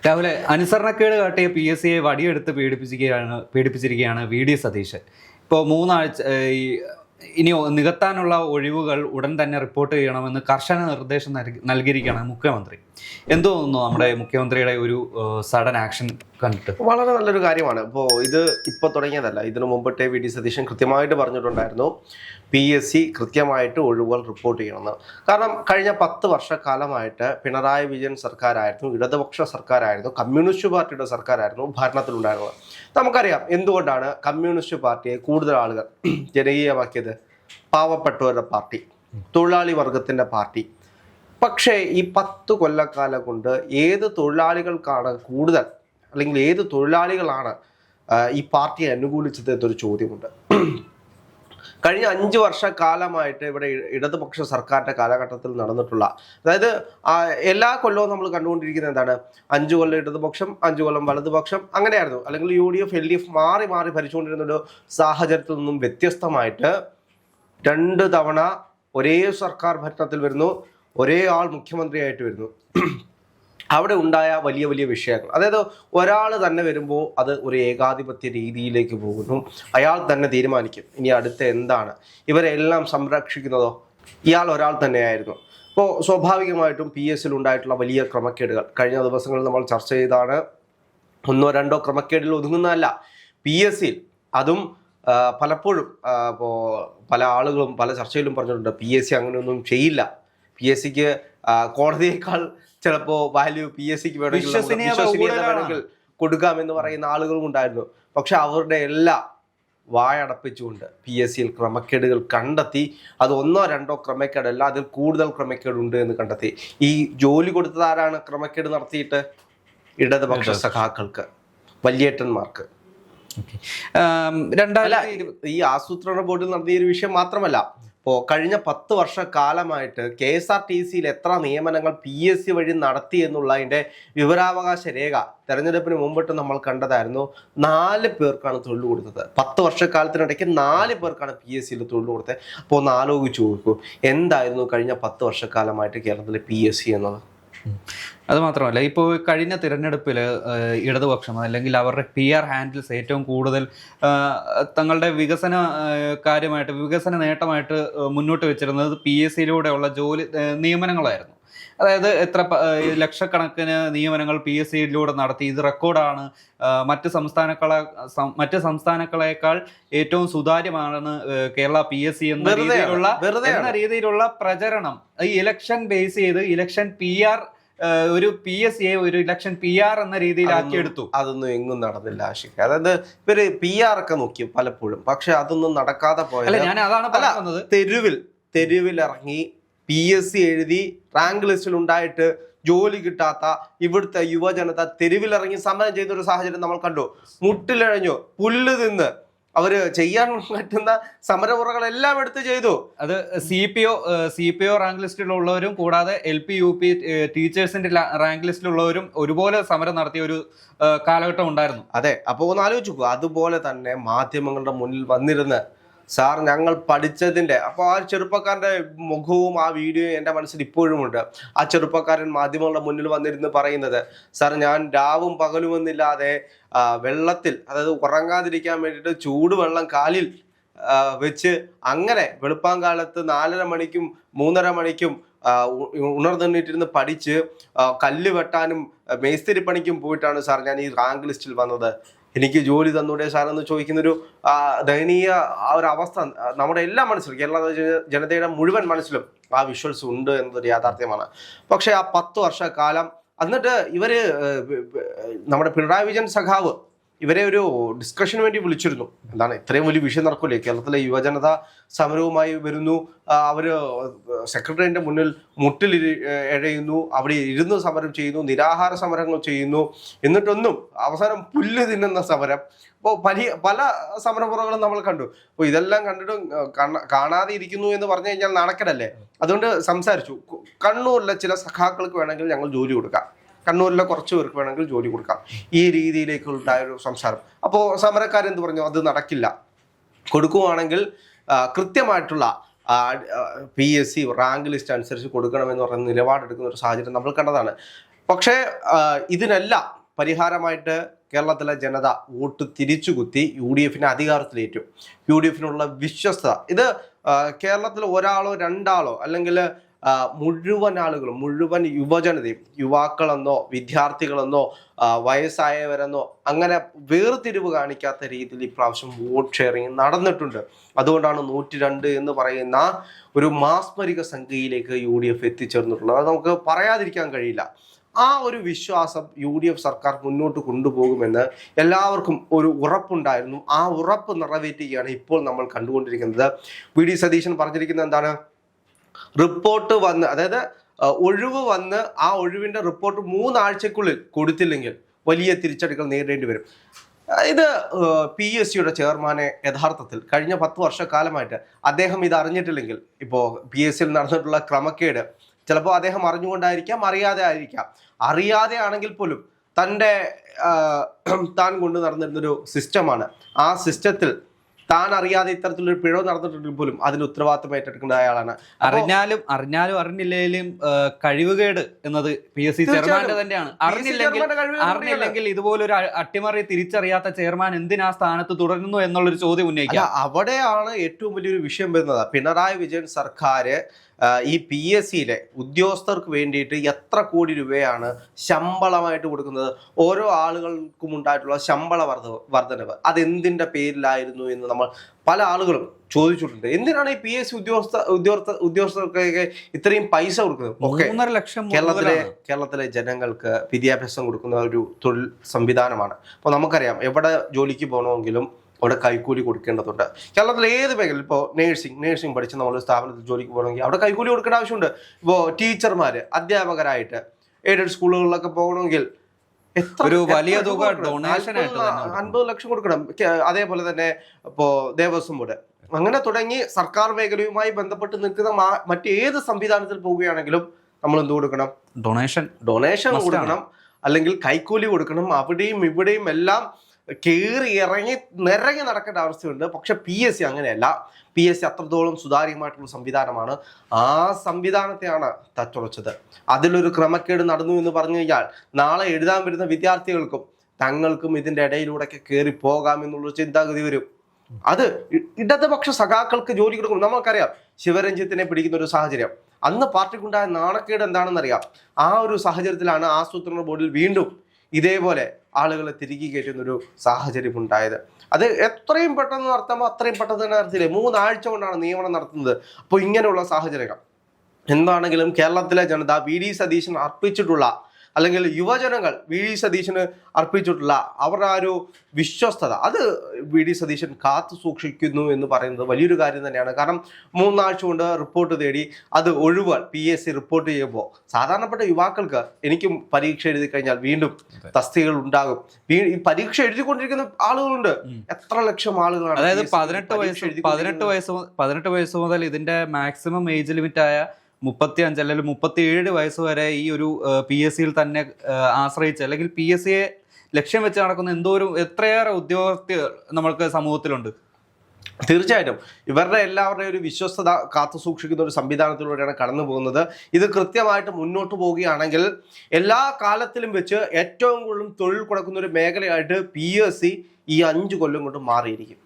രാവിലെ അനുസരണക്കേട് കാട്ടിയ PSCയെ വടിയെടുത്ത് പീഡിപ്പിച്ചിരിക്കുകയാണ് VD സതീശൻ. ഇപ്പോൾ 3 ആഴ്ച ഇനി നികത്താനുള്ള ഒഴിവുകൾ ഉടൻ തന്നെ റിപ്പോർട്ട് ചെയ്യണമെന്ന് കർശന നിർദ്ദേശം നൽകിയിരിക്കുകയാണ് മുഖ്യമന്ത്രി. എന്തു തോന്നുന്നു നമ്മുടെ മുഖ്യമന്ത്രിയുടെ ഒരു സഡൻ ആക്ഷൻ കണ്ടിട്ട്? വളരെ നല്ലൊരു കാര്യമാണ്. ഇപ്പോൾ തുടങ്ങിയതല്ല, ഇതിനു മുമ്പത്തെ VD സതീശൻ കൃത്യമായിട്ട് പറഞ്ഞിട്ടുണ്ടായിരുന്നു PSC കൃത്യമായിട്ട് ഒഴിവുകൾ റിപ്പോർട്ട് ചെയ്യണമെന്ന്. കാരണം കഴിഞ്ഞ 10 വർഷക്കാലമായിട്ട് പിണറായി വിജയൻ സർക്കാരായിരുന്നു, ഇടതുപക്ഷ സർക്കാരായിരുന്നു, കമ്മ്യൂണിസ്റ്റ് പാർട്ടിയുടെ സർക്കാരായിരുന്നു ഭരണത്തിലുണ്ടായിരുന്നത്. നമുക്കറിയാം എന്തുകൊണ്ടാണ് കമ്മ്യൂണിസ്റ്റ് പാർട്ടിയെ കൂടുതൽ ആളുകൾ ജനകീയമാക്കിയത്. പാവപ്പെട്ടവരുടെ പാർട്ടി, തൊഴിലാളി വർഗത്തിൻ്റെ പാർട്ടി. പക്ഷേ ഈ 10 കൊല്ലക്കാലം കൊണ്ട് ഏത് തൊഴിലാളികൾക്കാണ് കൂടുതൽ, അല്ലെങ്കിൽ ഏത് തൊഴിലാളികളാണ് ഈ പാർട്ടിയെ അനുകൂലിച്ചത് എന്നൊരു ചോദ്യമുണ്ട്. കഴിഞ്ഞ 5 വർഷക്കാലമായിട്ട് ഇവിടെ ഇടതുപക്ഷ സർക്കാരിൻ്റെ കാലഘട്ടത്തിൽ നടന്നിട്ടുള്ള, അതായത് എല്ലാ കൊല്ലവും നമ്മൾ കണ്ടുകൊണ്ടിരിക്കുന്നത് എന്താണ്, 5 കൊല്ലം ഇടതുപക്ഷം, 5 കൊല്ലം വലതുപക്ഷം, അങ്ങനെയായിരുന്നു. അല്ലെങ്കിൽ UDF LDF മാറി മാറി ഭരിച്ചുകൊണ്ടിരുന്നൊരു സാഹചര്യത്തിൽ നിന്നും വ്യത്യസ്തമായിട്ട് 2 തവണ ഒരേ സർക്കാർ ഭരണത്തിൽ വരുന്നു, ഒരേ ആൾ മുഖ്യമന്ത്രിയായിട്ട് വരുന്നു. അവിടെ ഉണ്ടായ വലിയ വലിയ വിഷയങ്ങൾ, അതായത് ഒരാൾ തന്നെ വരുമ്പോൾ അത് ഒരു ഏകാധിപത്യ രീതിയിലേക്ക് പോകുന്നു. അയാൾ തന്നെ തീരുമാനിക്കും ഇനി അടുത്ത എന്താണ്. ഇവരെല്ലാം സംരക്ഷിക്കുന്നതോ ഇയാൾ ഒരാൾ തന്നെയായിരുന്നു. അപ്പോൾ സ്വാഭാവികമായിട്ടും PSCയിൽ ഉണ്ടായിട്ടുള്ള വലിയ ക്രമക്കേടുകൾ കഴിഞ്ഞ ദിവസങ്ങളിൽ നമ്മൾ ചർച്ച ചെയ്താണ്. 1 2 ക്രമക്കേടിൽ ഒതുങ്ങുന്നതല്ല PSCയിൽ. അതും പലപ്പോഴും ഇപ്പോൾ പല ആളുകളും പല ചർച്ചയിലും പറഞ്ഞിട്ടുണ്ട് PSC അങ്ങനെയൊന്നും ചെയ്യില്ല, PSCക്ക് കോടതിയേക്കാൾ ചിലപ്പോൾ വാല്യൂ PSCക്ക് വേണമെങ്കിൽ കൊടുക്കാമെന്ന് പറയുന്ന ആളുകളും ഉണ്ടായിരുന്നു. പക്ഷെ അവരുടെ എല്ലാ വായടപ്പിച്ചുകൊണ്ട് PSCയിൽ ക്രമക്കേടുകൾ കണ്ടെത്തി. അത് 1 2 ക്രമക്കേടല്ല, അതിൽ കൂടുതൽ ക്രമക്കേടുണ്ട് എന്ന് കണ്ടെത്തി. ഈ ജോലി കൊടുത്തത് ആരാണ്? ക്രമക്കേട് നടത്തിയിട്ട് ഇടതുപക്ഷ സഖാക്കൾക്ക്, വലിയേട്ടന്മാർക്ക്. ഈ ആസൂത്രണ ബോർഡിൽ നടത്തിയ ഒരു വിഷയം മാത്രമല്ല, ഇപ്പോൾ കഴിഞ്ഞ 10 വർഷക്കാലമായിട്ട് KSRTCയിൽ എത്ര നിയമനങ്ങൾ PSC വഴി നടത്തി എന്നുള്ളതിൻ്റെ വിവരാവകാശ രേഖ തെരഞ്ഞെടുപ്പിന് മുമ്പിട്ട് നമ്മൾ കണ്ടതായിരുന്നു. 4 പേർക്കാണ് തൊഴിൽ കൊടുത്തത്. 10 വർഷക്കാലത്തിനിടയ്ക്ക് 4 പേർക്കാണ് PSCയിൽ തൊഴിൽ കൊടുത്തത്. അപ്പോൾ ഒന്ന് ആലോചിച്ച് നോക്കൂ, എന്തായിരുന്നു കഴിഞ്ഞ 10 വർഷക്കാലമായിട്ട് കേരളത്തിലെ PSC എന്നത്. അതുമാത്രമല്ല, ഇപ്പോൾ കഴിഞ്ഞ തിരഞ്ഞെടുപ്പിൽ ഇടതുപക്ഷം അല്ലെങ്കിൽ അവരുടെ PR ഹാൻഡിൽസ് ഏറ്റവും കൂടുതൽ തങ്ങളുടെ വികസന കാര്യമായിട്ട്, വികസന നേട്ടമായിട്ട് മുന്നോട്ട് വെച്ചിരുന്നത് PSCയിലൂടെയുള്ള ജോലി നിയമനങ്ങളായിരുന്നു. അതായത് ലക്ഷക്കണക്കിന് നിയമനങ്ങൾ PSCയിലൂടെ നടത്തി. ഇത് റെക്കോർഡാണ്. മറ്റ് സംസ്ഥാനങ്ങളെക്കാൾ ഏറ്റവും സുതാര്യമാണ് കേരള PSC എന്ന രീതിയിലുള്ള പ്രചരണം ഈ ഇലക്ഷൻ ബേസ് ചെയ്ത് ഇലക്ഷൻ PR ഒരു PSCയെ ഒരു ഇലക്ഷൻ PR എന്ന രീതിയിലാക്കി എടുത്തു. അതൊന്നും എങ്ങും നടന്നില്ല ആഷിഖ്. അതായത് ഇവര് PR ഒക്കെ നോക്കി പലപ്പോഴും, പക്ഷെ അതൊന്നും നടക്കാതെ പോയത്. ഞാൻ അതാണ് പറയുന്നത്. തെരുവിലിറങ്ങി PSC എഴുതി റാങ്ക് ലിസ്റ്റിൽ ഉണ്ടായിട്ട് ജോലി കിട്ടാത്ത ഇവിടുത്തെ യുവജനത തെരുവിലിറങ്ങി സമരം ചെയ്തൊരു സാഹചര്യം നമ്മൾ കണ്ടു. മുട്ടിലഴഞ്ഞു, പുല്ല് തിന്ന് അവര് ചെയ്യാൻ പറ്റുന്ന സമരമുറകളെല്ലാം എടുത്ത് ചെയ്തു. അത് CPO റാങ്ക് ലിസ്റ്റിലുള്ളവരും കൂടാതെ LP UP ടീച്ചേഴ്സിന്റെ റാങ്ക് ലിസ്റ്റിലുള്ളവരും ഒരുപോലെ സമരം നടത്തിയ ഒരു കാലഘട്ടം ഉണ്ടായിരുന്നു. അതെ, അപ്പോൾ ഒന്ന് ആലോചിച്ചു. അതുപോലെ തന്നെ മാധ്യമങ്ങളുടെ മുന്നിൽ വന്നിരുന്ന് സാർ ഞങ്ങൾ പഠിച്ചതിൻ്റെ, അപ്പോൾ ആ ചെറുപ്പക്കാരൻ്റെ മുഖവും ആ വീഡിയോയും എൻ്റെ മനസ്സിൽ ഇപ്പോഴും ഉണ്ട്. ആ ചെറുപ്പക്കാരൻ മാധ്യമങ്ങളുടെ മുന്നിൽ വന്നിരുന്ന് പറയുന്നത്, സാർ ഞാൻ രാവും പകലുമെന്നില്ലാതെ വെള്ളത്തിൽ, അതായത് ഉറങ്ങാതിരിക്കാൻ വേണ്ടിയിട്ട് ചൂടുവെള്ളം കാലിൽ വെച്ച് അങ്ങനെ വെളുപ്പാങ്കാലത്ത് 4:30 മണിക്കും 3:30 മണിക്കും ഉണർന്നിട്ടിരുന്ന് പഠിച്ച് കല്ല് വെട്ടാനും മേസ്തിരി പണിക്കും പോയിട്ടാണ് സാർ ഞാൻ ഈ റാങ്ക് ലിസ്റ്റിൽ വന്നത്. എനിക്ക് ജോലി തന്നൂടെ സാർ എന്ന് ചോദിക്കുന്നൊരു ദയനീയ ആ ഒരു അവസ്ഥ നമ്മുടെ എല്ലാ മനസ്സിലും, കേരള ജനതയുടെ മുഴുവൻ മനസ്സിലും ആ വിഷ്വൽസ് ഉണ്ട് എന്നതൊരു യാഥാർത്ഥ്യമാണ്. പക്ഷേ ആ 10 വർഷക്കാലം എന്നിട്ട് ഇവര് നമ്മുടെ പിണറായി വിജയൻ സഖാവ് ഇവരെ ഒരു ഡിസ്കഷന് വേണ്ടി വിളിച്ചിരുന്നു. എന്താണ് ഇത്രയും വലിയ വിഷയം നടക്കൂലേ, കേരളത്തിലെ യുവജനത സമരവുമായി വരുന്നു, അവര് സെക്രട്ടറിയുടെ മുന്നിൽ മുട്ടിൽ എഴയുന്നു, അവിടെ ഇരുന്ന് സമരം ചെയ്യുന്നു, നിരാഹാര സമരങ്ങൾ ചെയ്യുന്നു, എന്നിട്ടൊന്നും അവസാനം പുല്ല് തിന്നുന്ന സമരം. അപ്പോൾ പല സമരമുറകളും നമ്മൾ കണ്ടു. അപ്പോൾ ഇതെല്ലാം കണ്ടിട്ടും കാണാതെ ഇരിക്കുന്നു എന്ന് പറഞ്ഞു കഴിഞ്ഞാൽ നാണക്കേടല്ലേ. അതുകൊണ്ട് സംസാരിച്ചു. കണ്ണൂരിലെ ചില സഖാക്കൾക്ക് വേണമെങ്കിൽ ഞങ്ങൾ ജോലി കൊടുക്കാം, കണ്ണൂരിലെ കുറച്ച് പേർക്ക് വേണമെങ്കിൽ ജോലി കൊടുക്കാം, ഈ രീതിയിലേക്കുണ്ടായൊരു സംസാരം. അപ്പോൾ സമരക്കാരെന്ത് പറഞ്ഞു, അത് നടക്കില്ല, കൊടുക്കുവാണെങ്കിൽ കൃത്യമായിട്ടുള്ള PSC റാങ്ക് ലിസ്റ്റ് അനുസരിച്ച് കൊടുക്കണമെന്ന് പറയുന്ന നിലപാടെടുക്കുന്ന ഒരു സാഹചര്യം നമ്മൾ കണ്ടതാണ്. പക്ഷേ ഇതിനെല്ലാം പരിഹാരമായിട്ട് കേരളത്തിലെ ജനത വോട്ട് തിരിച്ചുകുത്തി UDF അധികാരത്തിലേറ്റു. UDF വിശ്വസ്തത ഇത് കേരളത്തിൽ ഒരാളോ രണ്ടാളോ അല്ലെങ്കിൽ മുഴുവൻ ആളുകളും, മുഴുവൻ യുവജനതയും, യുവാക്കളെന്നോ വിദ്യാർത്ഥികളെന്നോ വയസ്സായവരെന്നോ അങ്ങനെ വേർതിരിവ് കാണിക്കാത്ത രീതിയിൽ ഇപ്രാവശ്യം വോട്ട് ഷെയറിങ് നടന്നിട്ടുണ്ട്. അതുകൊണ്ടാണ് 102 എന്ന് പറയുന്ന ഒരു മാസ്മരിക സംഖ്യയിലേക്ക് UDF എത്തിച്ചേർന്നിട്ടുള്ളത്. അത് നമുക്ക് പറയാതിരിക്കാൻ കഴിയില്ല. ആ ഒരു വിശ്വാസം UDF സർക്കാർ മുന്നോട്ട് കൊണ്ടുപോകുമെന്ന് എല്ലാവർക്കും ഒരു ഉറപ്പുണ്ടായിരുന്നു. ആ ഉറപ്പ് നിറവേറ്റുകയാണ് ഇപ്പോൾ നമ്മൾ കണ്ടുകൊണ്ടിരിക്കുന്നത്. VD സതീശൻ പറഞ്ഞിരിക്കുന്നത് എന്താണ്? റിപ്പോർട്ട് വന്ന്, അതായത് ഒഴിവ് വന്ന് ആ ഒഴിവിന്റെ റിപ്പോർട്ട് 3 ആഴ്ചക്കുള്ളിൽ കൊടുത്തില്ലെങ്കിൽ വലിയ തിരിച്ചടികൾ നേരിടേണ്ടി വരും. ഇത് PSCയുടെ ചെയർമാനെ യഥാർത്ഥത്തിൽ കഴിഞ്ഞ 10 വർഷക്കാലമായിട്ട് അദ്ദേഹം ഇത് അറിഞ്ഞിട്ടില്ലെങ്കിൽ, ഇപ്പോൾ PSCയിൽ നടന്നിട്ടുള്ള ക്രമക്കേട് ചിലപ്പോൾ അദ്ദേഹം അറിഞ്ഞുകൊണ്ടായിരിക്കാം, അറിയാതെ ആയിരിക്കാം. അറിയാതെ ആണെങ്കിൽ പോലും താൻ കൊണ്ട് നടന്നിരുന്നൊരു സിസ്റ്റമാണ്. ആ സിസ്റ്റത്തിൽ താൻ അറിയാതെ ഇത്തരത്തിലൊരു പിഴവ് നടന്നിട്ടുണ്ടെങ്കിൽ പോലും അതിന് ഉത്തരവാദിത്തം ഏറ്റെടുക്കേണ്ട ആളാണ്. അറിഞ്ഞാലും അറിഞ്ഞില്ലെങ്കിലും കഴിവുകേട് എന്നത് PSC ചെയർമാന്റെ തന്നെയാണ്. അറിഞ്ഞില്ലെങ്കിൽ ഇതുപോലൊരു അട്ടിമറി തിരിച്ചറിയാത്ത ചെയർമാൻ എന്തിനാ സ്ഥാനത്ത് തുടരുന്നു എന്നുള്ളൊരു ചോദ്യം ഉന്നയിക്കാം. അവിടെയാണ് ഏറ്റവും വലിയൊരു വിഷയം വരുന്നത്. പിണറായി വിജയൻ സർക്കാർ ഈ PSCയിലെ ഉദ്യോഗസ്ഥർക്ക് വേണ്ടിയിട്ട് എത്ര കോടി രൂപയാണ് ശമ്പളമായിട്ട് കൊടുക്കുന്നത്? ഓരോ ആളുകൾക്കും ഉണ്ടായിട്ടുള്ള ശമ്പള വർധനവ് അതെന്തിൻ്റെ പേരിലായിരുന്നു എന്ന് നമ്മൾ പല ആളുകളും ചോദിച്ചിട്ടുണ്ട്. എന്തിനാണ് ഈ PSC ഉദ്യോഗസ്ഥർക്കൊക്കെ ഇത്രയും പൈസ കൊടുക്കുന്നത്? ഒക്കെ 3.5 ലക്ഷം കേരളത്തിലെ ജനങ്ങൾക്ക് വിദ്യാഭ്യാസം കൊടുക്കുന്ന ഒരു തൊഴിൽ സംവിധാനമാണ്. അപ്പോൾ നമുക്കറിയാം, എവിടെ ജോലിക്ക് പോകണമെങ്കിലും അവിടെ കൈക്കൂലി കൊടുക്കേണ്ടതുണ്ട്. കേരളത്തിൽ ഏത് മേഖല, ഇപ്പോൾ നേഴ്സിംഗ് പഠിച്ച് നമ്മൾ സ്ഥാപനത്തിൽ ജോലിക്ക് പോകണമെങ്കിൽ അവിടെ കൈക്കൂലി കൊടുക്കേണ്ട ആവശ്യമുണ്ട്. ഇപ്പോൾ ടീച്ചർമാർ, അധ്യാപകരായിട്ട് എയ്ഡഡ് സ്കൂളുകളിലൊക്കെ പോകണമെങ്കിൽ ഒരു വലിയ തുക ഡൊണേഷൻ 50 ലക്ഷം കൊടുക്കണം. അതേപോലെ തന്നെ ഇപ്പോൾ ദേവസ്വം ബോർഡ്, അങ്ങനെ തുടങ്ങി സർക്കാർ മേഖലയുമായി ബന്ധപ്പെട്ട് നിൽക്കുന്ന മറ്റേത് സംവിധാനത്തിൽ പോവുകയാണെങ്കിലും നമ്മൾ എന്ത് കൊടുക്കണം? ഡൊണേഷൻ കൊടുക്കണം, അല്ലെങ്കിൽ കൈക്കൂലി കൊടുക്കണം. അവിടെയും ഇവിടെയും എല്ലാം കയറി ഇറങ്ങി നിറങ്ങി നടക്കേണ്ട അവസ്ഥയുണ്ട്. പക്ഷെ PSC അങ്ങനെയല്ല. PSC അത്രത്തോളം സുതാര്യമായിട്ടുള്ള സംവിധാനമാണ്. ആ സംവിധാനത്തെയാണ് തച്ചുടച്ചത്. അതിലൊരു ക്രമക്കേട് നടന്നു എന്ന് പറഞ്ഞു കഴിഞ്ഞാൽ നാളെ എഴുതാൻ വരുന്ന വിദ്യാർത്ഥികൾക്കും തങ്ങൾക്കും ഇതിൻ്റെ ഇടയിലൂടെയൊക്കെ കയറി പോകാം എന്നുള്ള ചിന്താഗതി വരും. അത് ഇടതുപക്ഷ സഖാക്കൾക്ക് ജോലി കൊടുക്കും. നമുക്കറിയാം, ശിവരഞ്ജിത്തിനെ പിടിക്കുന്ന ഒരു സാഹചര്യം, അന്ന് പാർട്ടിക്കുണ്ടായ നാണക്കേട് എന്താണെന്നറിയാം. ആ ഒരു സാഹചര്യത്തിലാണ് ആസൂത്രണ ബോർഡിൽ വീണ്ടും ഇതേപോലെ ആളുകളെ തിരികെ കയറ്റുന്നൊരു സാഹചര്യം ഉണ്ടായത്. അത് എത്രയും പെട്ടെന്ന് നടത്താമോ അത്രയും പെട്ടെന്ന് തന്നെ നടത്തിയില്ലേ? 3 ആഴ്ച കൊണ്ടാണ് നിയമനം നടത്തുന്നത്. അപ്പോൾ ഇങ്ങനെയുള്ള സാഹചര്യങ്ങൾ എന്താണെങ്കിലും കേരളത്തിലെ ജനത VD സതീശൻ അർപ്പിച്ചിട്ടുള്ള, അല്ലെങ്കിൽ യുവജനങ്ങൾ VD സതീശന് അർപ്പിച്ചിട്ടുള്ള അവരുടെ ആ ഒരു വിശ്വസ്തത, അത് VD സതീശൻ കാത്തു സൂക്ഷിക്കുന്നു എന്ന് പറയുന്നത് വലിയൊരു കാര്യം തന്നെയാണ്. കാരണം 3 ആഴ്ച കൊണ്ട് റിപ്പോർട്ട് തേടി അത് ഒഴിവുകൾ PSC റിപ്പോർട്ട് ചെയ്യുമ്പോൾ സാധാരണപ്പെട്ട യുവാക്കൾക്ക്, എനിക്കും പരീക്ഷ എഴുതി കഴിഞ്ഞാൽ വീണ്ടും തസ്തികകൾ ഉണ്ടാകും. ഈ പരീക്ഷ എഴുതിക്കൊണ്ടിരിക്കുന്ന ആളുകളുണ്ട്. എത്ര ലക്ഷം ആളുകളാണ്? അതായത് 18 വയസ്സ് മുതൽ ഇതിന്റെ മാക്സിമം ഏജ് ലിമിറ്റായ 35 അല്ലെങ്കിൽ 37 വയസ്സ് വരെ ഈ ഒരു PSCയിൽ തന്നെ ആശ്രയിച്ച്, അല്ലെങ്കിൽ PSCയെ ലക്ഷ്യം വെച്ച് നടക്കുന്ന എത്രയേറെ ഉദ്യോഗസ്ഥർ നമ്മൾക്ക് സമൂഹത്തിലുണ്ട്. തീർച്ചയായിട്ടും ഇവരുടെ എല്ലാവരുടെയും ഒരു വിശ്വസ്തത കാത്തു സൂക്ഷിക്കുന്ന ഒരു സംവിധാനത്തിലൂടെയാണ് കടന്നു പോകുന്നത്. ഇത് കൃത്യമായിട്ട് മുന്നോട്ട് പോവുകയാണെങ്കിൽ എല്ലാ കാലത്തിലും വെച്ച് ഏറ്റവും കൂടുതൽ തൊഴിൽ കൊടുക്കുന്ന ഒരു മേഖലയായിട്ട് PSC ഈ 5 കൊല്ലം കൊണ്ട് മാറിയിരിക്കും.